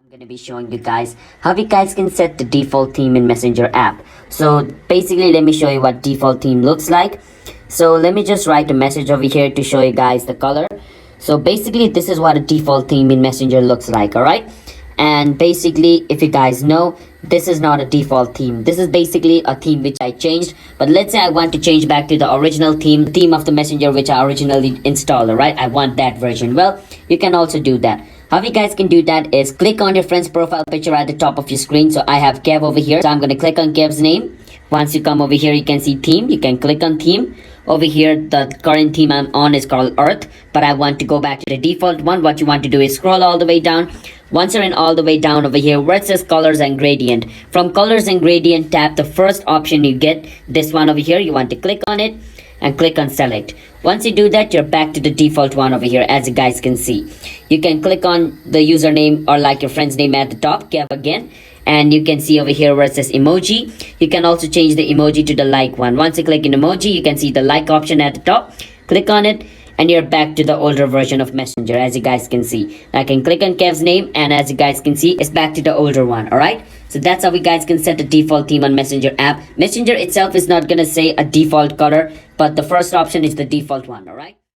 I'm going to be showing you guys how you guys can set the default theme in Messenger app. So basically, let me show you what default theme looks like. So let me just write a message over here to show you guys the color. So basically, this is what a default theme in Messenger looks like, all right? And basically, if you guys know, this is not a default theme. This is basically a theme which I changed. But let's say I want to change back to the original theme of the Messenger which I originally installed, all right? I want that version. Well, you can also do that. How you guys can do that is click on your friend's profile picture at the top of your screen. So I have Kev over here. So I'm going to click on Kev's name. Once you come over here, you can see theme. You can click on theme. Over here, the current theme I'm on is called Earth. But I want to go back to the default one. What you want to do is scroll all the way down. Once you're in all the way down over here where it says colors and gradient. From colors and gradient, tap the first option you get. This one over here. You want to click on it and click on select. Once you do that, you're back to the default one over here, as you guys can see. You can click on the username or like your friend's name at the top, Kev again, and you can see over here where it says emoji. You can also change the emoji to the like one. Once you click in emoji, you can see the like option at the top. Click on it and you're back to the older version of Messenger, as you guys can see. I can click on Kev's name, and as you guys can see, it's back to the older one. All right, so that's how you guys can set the default theme on Messenger app. Messenger itself is not gonna say a default color, but the first option is the default one. All right.